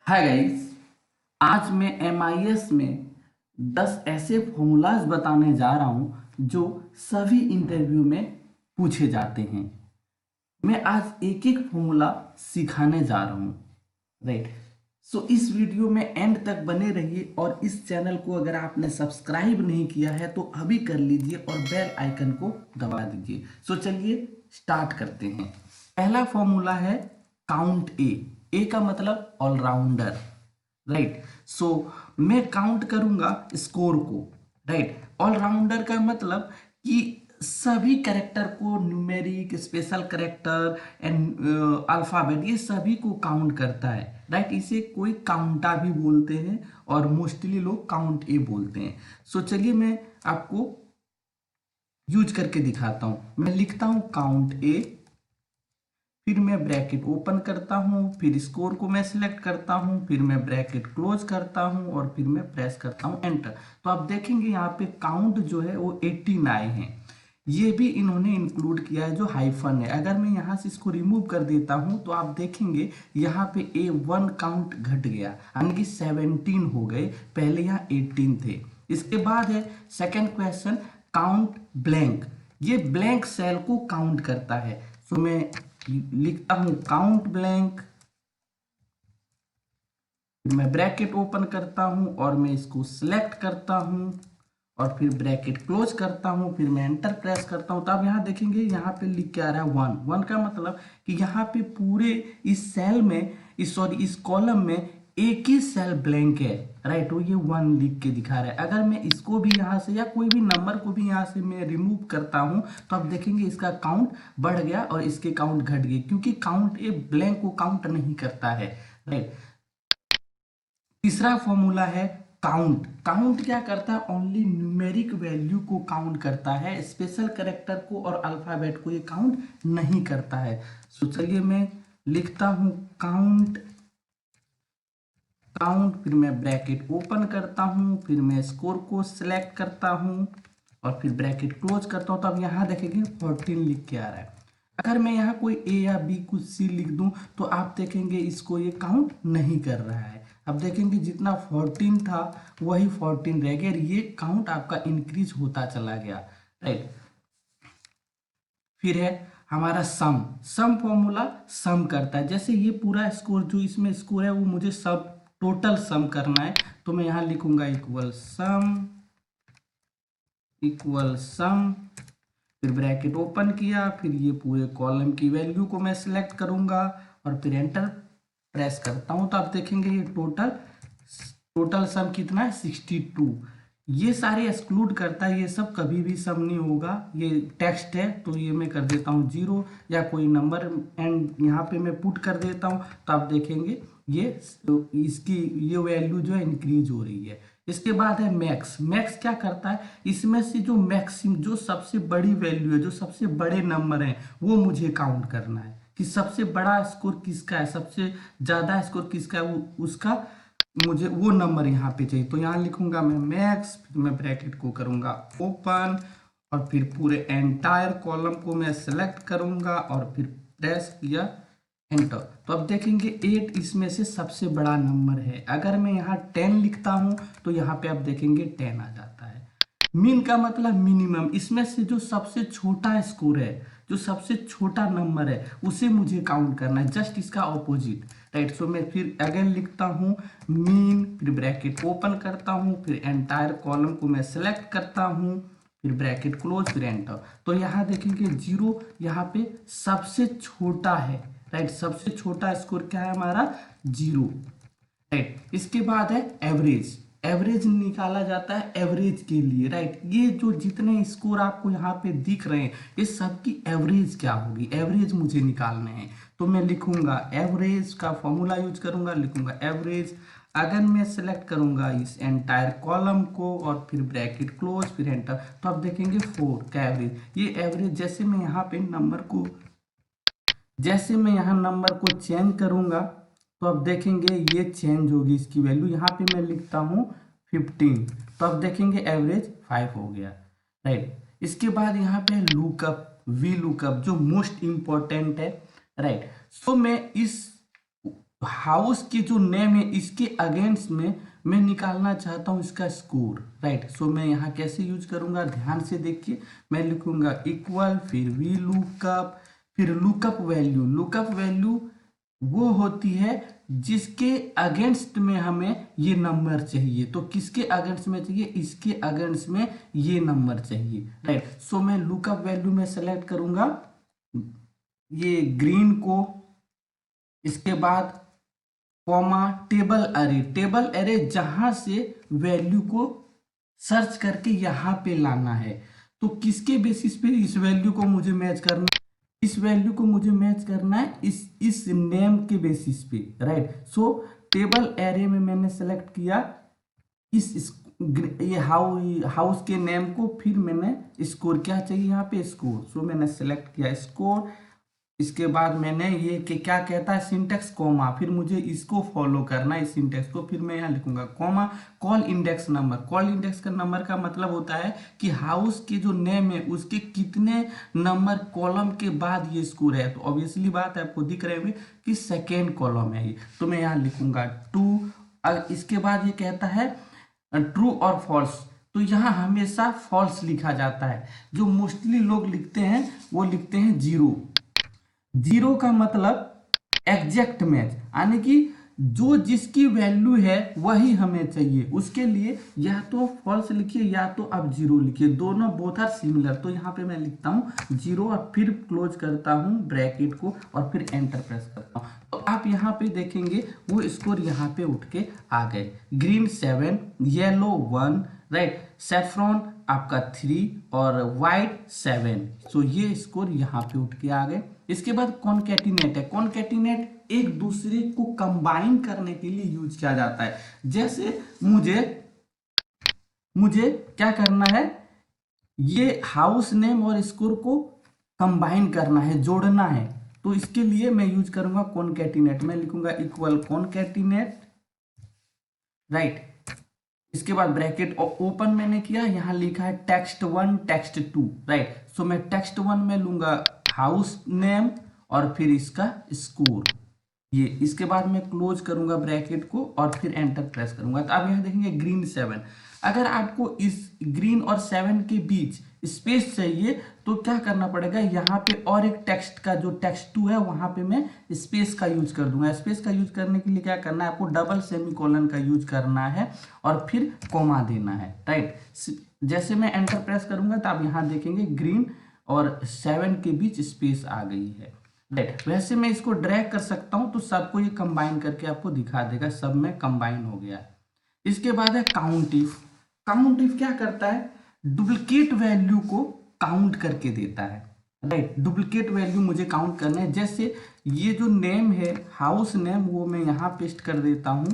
Hi guys. आज मैं MIS में 10 ऐसे फॉर्मूलाज बताने जा रहा हूँ जो सभी इंटरव्यू में पूछे जाते हैं। मैं आज एक एक फॉर्मूला सिखाने जा रहा हूँ। राइट। सो इस वीडियो में एंड तक बने रहिए और इस चैनल को अगर आपने सब्सक्राइब नहीं किया है तो अभी कर लीजिए और बेल आइकन को दबा दीजिए। सो चलिए स्टार्ट करते हैं। पहला फॉर्मूला है काउंट ए का मतलब ऑलराउंडर। राइट। सो मैं काउंट करूंगा स्कोर को। राइट। ऑलराउंडर का मतलब कि सभी कैरेक्टर को, numeric, special character and alphabet, ये सभी को काउंट करता है। राइट। इसे कोई काउंटा भी बोलते हैं और मोस्टली लोग काउंट ए बोलते हैं। सो चलिए मैं आपको यूज करके दिखाता हूं। मैं लिखता हूं काउंट ए, फिर मैं ब्रैकेट ओपन करता हूँ, फिर स्कोर को मैं सिलेक्ट करता हूँ, फिर मैं ब्रैकेट क्लोज करता हूँ और फिर मैं प्रेस करता हूँ एंटर। तो आप देखेंगे यहाँ पे काउंट जो है वो 18 आए हैं। ये भी इन्होंने इंक्लूड किया है जो हाइफन है। अगर मैं यहाँ से इसको रिमूव कर देता हूँ तो आप देखेंगे यहाँ पे A1 काउंट घट गया, यानी कि 17 हो गए, पहले यहाँ 18 थे। इसके बाद है सेकेंड क्वेश्चन, काउंट ब्लैंक। ये ब्लैंक सेल को काउंट करता है। सो मैं लिखता हूं काउंट ब्लैंक, मैं ब्रैकेट ओपन करता हूं और मैं इसको सिलेक्ट करता हूं और फिर ब्रैकेट क्लोज करता हूं, फिर मैं एंटर प्रेस करता हूं। तो आप यहां देखेंगे यहाँ पे लिख के आ रहा है 1। 1 का मतलब कि यहाँ पे पूरे इस सेल में, इस कॉलम में एक ही सेल ब्लैंक है। राइट। वो ये 1 लिख के दिखा रहा है। अगर मैं इसको भी यहाँ से या कोई भी नंबर को भी यहाँ से मैं रिमूव करता हूँ तो आप देखेंगे इसका काउंट बढ़ गया और इसके काउंट घट गए, क्योंकि काउंट ए ब्लैंक को काउंट नहीं करता है। राइट। तीसरा फॉर्मूला है काउंट। काउंट क्या करता है? ओनली न्यूमेरिक वैल्यू को काउंट करता है, स्पेशल कैरेक्टर को और अल्फाबेट को ये काउंट नहीं करता है। सो चलिए मैं लिखता हूं काउंट, फिर मैं ब्रैकेट ओपन करता हूं, फिर मैं स्कोर को सिलेक्ट करता हूं और फिर ब्रैकेट क्लोज करता हूं। तो अब यहाँ देखेंगे 14 लिख के आ रहा है। अगर मैं यहाँ कोई ए या बी कुछ सी लिख दूं तो आप देखेंगे इसको ये काउंट नहीं कर रहा है। अब देखेंगे जितना 14 था वही 14 रह गया, ये काउंट आपका इंक्रीज होता चला गया। राइट। फिर है हमारा सम। सम फॉर्मूला सम करता है। जैसे ये पूरा स्कोर जो इसमें स्कोर है वो मुझे सब टोटल सम करना है, तो मैं यहाँ लिखूंगा इक्वल सम, फिर ब्रैकेट ओपन किया, फिर ये पूरे कॉलम की वैल्यू को मैं सिलेक्ट करूंगा और फिर एंटर प्रेस करता हूं। तो आप देखेंगे ये टोटल सम कितना है? 62। ये सारे एक्सक्लूड करता है, ये सब कभी भी सम नहीं होगा। ये टेक्स्ट है तो ये मैं कर देता हूँ 0 या कोई नंबर एंड यहाँ पे मैं पुट कर देता हूँ। तो आप देखेंगे ये इसकी ये वैल्यू जो है इंक्रीज हो रही है। इसके बाद है मैक्स। मैक्स क्या करता है? इसमें से जो मैक्सिम, जो सबसे बड़ी वैल्यू है, जो सबसे बड़े नंबर हैं, वो मुझे काउंट करना है कि सबसे बड़ा स्कोर किसका है, सबसे ज्यादा स्कोर किसका है, वो उसका मुझे वो नंबर यहाँ पे चाहिए। तो यहाँ लिखूंगा मैं मैक्स, फिर मैं ब्रैकेट को करूंगा ओपन और फिर पूरे एंटायर कॉलम को मैं सेलेक्ट करूंगा और फिर प्रेस किया एंटर। तो अब देखेंगे 8 इसमें से सबसे बड़ा नंबर है। अगर मैं यहाँ 10 लिखता हूँ तो यहाँ पे आप देखेंगे 10 आ जाता है। मीन का मतलब मिनिमम, इसमें से जो सबसे छोटा स्कोर है, जो सबसे छोटा नंबर है, उसे मुझे काउंट करना है, जस्ट इसका ऑपोजिट। राइट। सो मैं फिर अगेन लिखता हूँ मीन, फिर ब्रैकेट ओपन करता हूँ, फिर एंटायर कॉलम को मैं सेलेक्ट करता हूँ, फिर ब्रैकेट क्लोज, फिर एंटर। तो यहाँ देखेंगे 0 यहाँ पे सबसे छोटा है। राइट। सबसे छोटा स्कोर क्या है हमारा? 0। राइट। इसके बाद है एवरेज। एवरेज निकाला जाता है एवरेज के लिए। राइट। ये जो जितने स्कोर आपको यहाँ पे दिख रहे हैं ये सबकी एवरेज क्या होगी, एवरेज मुझे निकालने हैं। तो मैं लिखूंगा एवरेज का फॉर्मूला यूज करूंगा, लिखूंगा एवरेज। अगर मैं सेलेक्ट करूंगा इस एंटायर कॉलम को और फिर ब्रैकेट क्लोज, फिर एंटर, तो आप देखेंगे 4 का एवरेज। ये एवरेज जैसे मैं यहाँ नंबर को चेंज करूंगा तो अब देखेंगे ये चेंज होगी इसकी वैल्यू। यहाँ पे मैं लिखता हूँ 15, तो अब देखेंगे एवरेज 5 हो गया। राइट। इसके बाद यहाँ पे लुकअप, वी लुकअप जो मोस्ट इंपॉर्टेंट है। राइट। सो मैं इस हाउस की जो नेम है इसके अगेंस्ट में मैं निकालना चाहता हूं इसका स्कोर, राइट। सो मैं यहाँ कैसे यूज करूंगा, ध्यान से देखिए। मैं लिखूंगा इक्वल, फिर वी लुकअप, फिर लुकअप वैल्यू। लुकअप वैल्यू वो होती है जिसके अगेंस्ट में हमें ये नंबर चाहिए। तो किसके अगेंस्ट में चाहिए, इसके अगेंस्ट में ये नंबर चाहिए, राइट। सो मैं लुकअप वैल्यू में सेलेक्ट करूंगा ये ग्रीन को, इसके बाद कॉमा टेबल अरे। टेबल अरे जहां से वैल्यू को सर्च करके यहाँ पे लाना है। तो किसके बेसिस पे इस वैल्यू को मुझे मैच करना, इस वैल्यू को मुझे मैच करना है इस नेम के बेसिस पे, राइट। सो टेबल एरे में मैंने सेलेक्ट किया इस ये हाउस के नेम को, फिर मैंने स्कोर क्या चाहिए यहाँ पे स्कोर। सो मैंने सेलेक्ट किया स्कोर। इसके बाद मैंने ये कि क्या कहता है सिंटेक्स कॉमा, फिर मुझे इसको फॉलो करना है इस सिंटेक्स को। फिर मैं यहाँ लिखूंगा comma call index number. Call index का नंबर का मतलब होता है कि हाउस के जो नेम है उसके कितने नंबर कॉलम के बाद ये स्कोर है। तो ऑब्वियसली बात है, आपको दिख रहे होंगे कि सेकेंड कॉलम है ये। तो मैं यहाँ लिखूंगा 2। इसके बाद ये कहता है ट्रू और फॉल्स। तो यहाँ हमेशा फॉल्स लिखा जाता है। जो मोस्टली लोग लिखते हैं वो लिखते हैं 0। 0 का मतलब एग्जैक्ट मैच, यानी कि जो जिसकी वैल्यू है वही हमें चाहिए। उसके लिए या तो फॉल्स लिखिए या तो आप 0 लिखिए, दोनों बोथ आर सिमिलर। तो यहाँ पे मैं लिखता हूँ 0 और फिर क्लोज करता हूँ ब्रैकेट को और फिर एंटर प्रेस करता हूँ। तो आप यहाँ पे देखेंगे वो स्कोर यहाँ पे उठ के आ गए। ग्रीन 7, येलो 1, राइट, सेफ्रॉन आपका 3 और वाइट 7। सो ये स्कोर यहाँ पे उठ के आ गए। इसके बाद कॉनकैटिनेट है। कॉनकैटिनेट एक दूसरे को कंबाइन करने के लिए यूज किया जाता है। जैसे मुझे क्या करना है, ये हाउस नेम और स्कोर को कंबाइन करना है, जोड़ना है। तो इसके लिए मैं यूज करूंगा कॉनकैटिनेट। मैं लिखूंगा इक्वल कॉनकैटिनेट, राइट। इसके बाद ब्रैकेट ओपन मैंने किया, यहां लिखा है टेक्स्ट 1 टेक्स्ट 2, राइट। सो मैं टेक्स्ट 1 में लूंगा हाउस नेम और फिर इसका स्कोर ये। इसके बाद मैं क्लोज करूंगा ब्रैकेट को और फिर एंटर प्रेस करूंगा। तो आप यहां देखेंगे ग्रीन 7। अगर आपको इस ग्रीन और 7 के बीच स्पेस चाहिए तो क्या करना पड़ेगा, यहाँ पे और एक टेक्स्ट का जो टेक्स्ट 2 है वहां पे मैं स्पेस का यूज कर दूंगा। स्पेस का यूज करने के लिए क्या करना है, आपको डबल सेमीकोलन का यूज करना है और फिर कॉमा देना है, राइट। जैसे मैं एंटर प्रेस करूंगा तो आप यहाँ देखेंगे ग्रीन और 7 के बीच स्पेस आ गई है, राइट। वैसे मैं इसको ड्रैग कर सकता हूं तो सबको ये कंबाइन करके आपको दिखा देगा, सब में कंबाइन हो गया है। इसके बाद है काउंट इफ। काउंट इफ क्या करता है, डुप्लीकेट वैल्यू को काउंट करके देता है, राइट। डुप्लीकेट वैल्यू मुझे काउंट करना है। जैसे ये जो नेम है हाउस नेम, वो मैं यहाँ पेस्ट कर देता हूं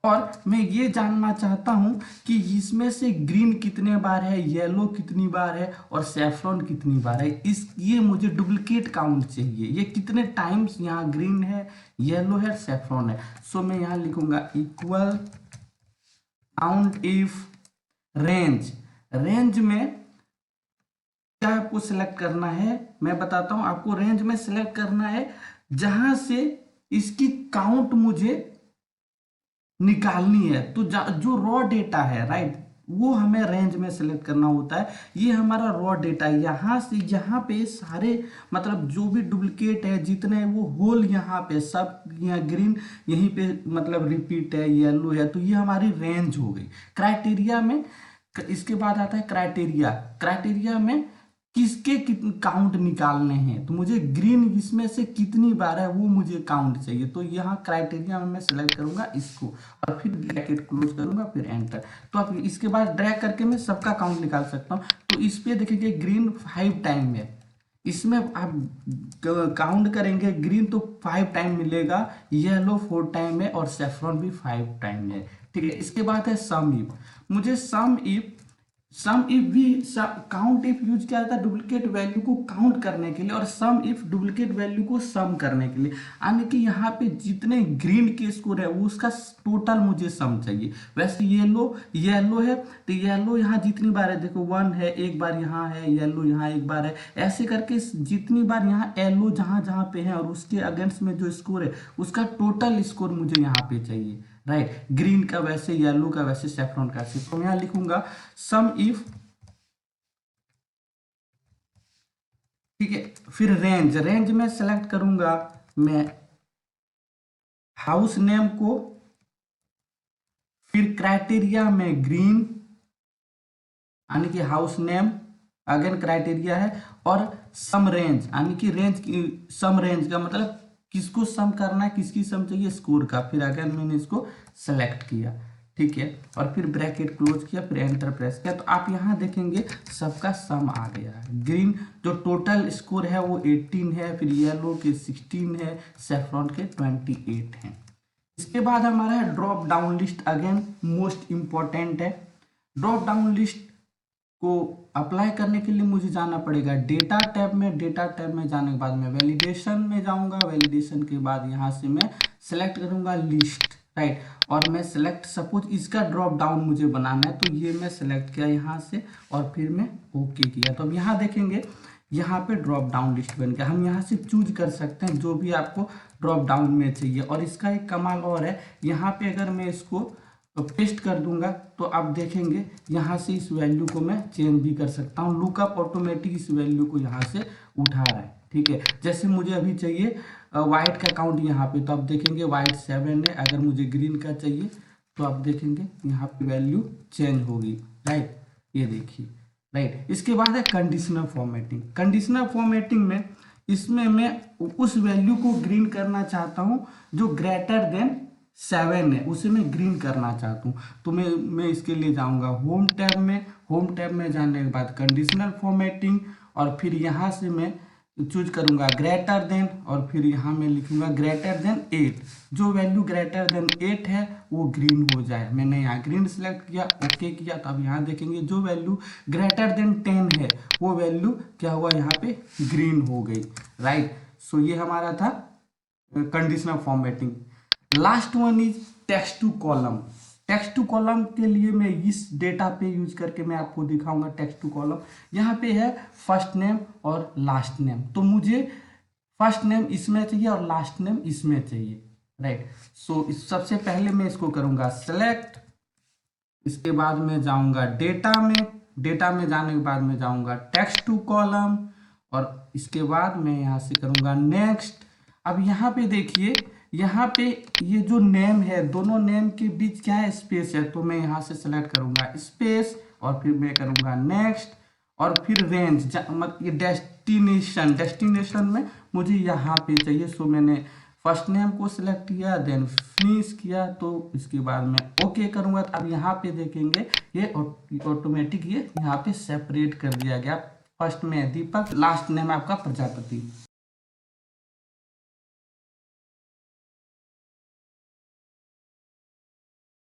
और मैं ये जानना चाहता हूं कि इसमें से ग्रीन कितने बार है, येलो कितनी बार है और सैफ्रॉन कितनी बार है। ये मुझे डुप्लीकेट काउंट चाहिए, ये कितने टाइम्स यहाँ ग्रीन है, येलो है, सैफ्रॉन है। सो मैं यहाँ लिखूंगा equal count if range. Range में क्या आपको सिलेक्ट करना है, मैं बताता हूं आपको। रेंज में सिलेक्ट करना है जहां से इसकी काउंट मुझे निकालनी है। तो जो रॉ डेटा है, राइट, वो हमें रेंज में सेलेक्ट करना होता है। ये हमारा रॉ डेटा है, यहाँ से यहाँ पे सारे मतलब जो भी डुप्लीकेट है जितने वो होल यहाँ पे सब, यहाँ ग्रीन यहीं पे मतलब रिपीट है, येलो है, तो ये हमारी रेंज हो गई। क्राइटेरिया में इसके बाद आता है क्राइटेरिया। क्राइटेरिया में किसके काउंट निकालने हैं, तो मुझे ग्रीन इसमें से कितनी बार है वो मुझे काउंट चाहिए। तो यहाँ क्राइटेरिया में मैं सेलेक्ट करूंगा इसको और फिर ब्रैकेट क्लोज करूंगा, फिर एंटर। तो आप इसके बाद ड्रैग करके मैं सबका काउंट निकाल सकता हूँ। तो इस पे देखिए ग्रीन 5 टाइम है, इसमें आप काउंट करेंगे ग्रीन तो 5 टाइम मिलेगा, येलो 4 टाइम है और सेफ्रॉन भी 5 टाइम है, ठीक है। इसके बाद है सम इफ। मुझे सम इफ सम इफ भी काउंट इफ यूज किया जाता है डुप्लीकेट वैल्यू को काउंट करने के लिए, और सम इफ डुप्लीकेट वैल्यू को सम करने के लिए। यानी कि यहाँ पे जितने ग्रीन के स्कोर है वो उसका टोटल मुझे सम चाहिए। वैसे येलो येलो है तो येलो यहाँ जितनी बार है, देखो 1 है, एक बार यहाँ है येलो, यहाँ एक बार है, ऐसे करके जितनी बार यहाँ येलो जहाँ जहाँ पे है और उसके अगेंस्ट में जो स्कोर है उसका टोटल स्कोर मुझे यहाँ पे चाहिए, राइट। ग्रीन का वैसे, येलो का वैसे, सेफ्रॉन का वैसे। तो मैं यहां लिखूंगा सम इफ, ठीक है। फिर रेंज, रेंज में सेलेक्ट करूंगा मैं हाउस नेम को, फिर क्राइटेरिया में ग्रीन, यानी कि हाउस नेम अगेन क्राइटेरिया है, और सम रेंज, यानी कि रेंज, सम रेंज का मतलब किसको सम करना है, किसकी सम चाहिए, स्कोर का। फिर अगेन मैंने इसको सेलेक्ट किया, ठीक है, और फिर ब्रैकेट क्लोज किया, फिर एंटर प्रेस किया, तो आप यहाँ देखेंगे सबका सम आ गया है। ग्रीन जो टोटल स्कोर है वो 18 है, फिर येलो के 16 है, सेफ्रॉन के 28 हैं। इसके बाद हमारा है drop down list, again most important है। ड्रॉप डाउन लिस्ट को अप्लाई करने के लिए मुझे जाना पड़ेगा डेटा टैब में, डेटा टैब में जाने के बाद मैं वैलिडेशन में जाऊंगा, वैलिडेशन के बाद यहाँ से मैं सेलेक्ट करूंगा लिस्ट, राइट, और मैं सेलेक्ट, सपोज इसका ड्रॉप डाउन मुझे बनाना है तो ये मैं सेलेक्ट किया यहाँ से और फिर मैं ओके किया। तो अब यहाँ देखेंगे यहाँ पे ड्रॉप डाउन लिस्ट बन गया। हम यहाँ से चूज कर सकते हैं जो भी आपको ड्रॉप डाउन में चाहिए। और इसका एक कमाल और है, यहाँ पे अगर मैं इसको पेस्ट कर दूंगा तो आप देखेंगे यहाँ से इस वैल्यू को मैं चेंज भी कर सकता हूँ। लुकअप ऑटोमेटिक इस वैल्यू को यहाँ से उठा रहा है, ठीक है। जैसे मुझे अभी चाहिए वाइट का काउंट यहाँ पे, तो आप देखेंगे वाइट 7 है। अगर मुझे ग्रीन का चाहिए तो आप देखेंगे यहाँ पे वैल्यू चेंज होगी, राइट, ये देखिए, राइट। इसके बाद है कंडीशनल फॉर्मेटिंग। कंडीशनल फॉर्मेटिंग में इसमें मैं उस वैल्यू को ग्रीन करना चाहता हूँ जो ग्रेटर देन 7 है, उसे मैं ग्रीन करना चाहता हूँ। तो मैं इसके लिए जाऊँगा होम टैब में, होम टैब में जाने के बाद कंडीशनल फॉर्मेटिंग, और फिर यहाँ से मैं चूज करूँगा ग्रेटर देन, और फिर यहाँ मैं लिखूँगा ग्रेटर देन 8। जो वैल्यू ग्रेटर देन 8 है वो ग्रीन हो जाए। मैंने यहाँ ग्रीन सेलेक्ट किया, ओके किया, तो अब यहाँ देखेंगे जो वैल्यू ग्रेटर देन 10 है वो वैल्यू क्या हुआ, यहाँ पे ग्रीन हो गई, राइट। सो ये हमारा था conditional formatting. Last one is text to column. Text to column के लिए मैं इस डेटा पे यूज करके मैं आपको दिखाऊंगा टेक्स्ट टू कॉलम। यहाँ पे है फर्स्ट नेम और लास्ट नेम, तो मुझे फर्स्ट नेम इसमें चाहिए और लास्ट नेम इसमें चाहिए, राइट। सो सबसे पहले मैं इसको करूंगा सेलेक्ट, इसके बाद मैं जाऊंगा डेटा में, डेटा में जाने के बाद मैं जाऊंगा टेक्स्ट टू कॉलम, और इसके बाद मैं यहाँ से करूंगा नेक्स्ट। अब यहाँ पे देखिए, यहाँ पे ये जो नेम है, दोनों नेम के बीच क्या है, स्पेस है, तो मैं यहाँ से सेलेक्ट करूंगा स्पेस, और फिर मैं करूंगा नेक्स्ट, और फिर रेंज, मतलब ये डेस्टिनेशन, डेस्टिनेशन में मुझे यहाँ पे चाहिए। सो मैंने फर्स्ट नेम को सिलेक्ट किया, देन फिनिश किया, तो इसके बाद मैं ओके करूंगा। तो अब यहाँ पे देखेंगे ये ऑटोमेटिक ये यहाँ पे सेपरेट कर दिया गया। फर्स्ट में दीपक, लास्ट नेम आपका प्रजापति।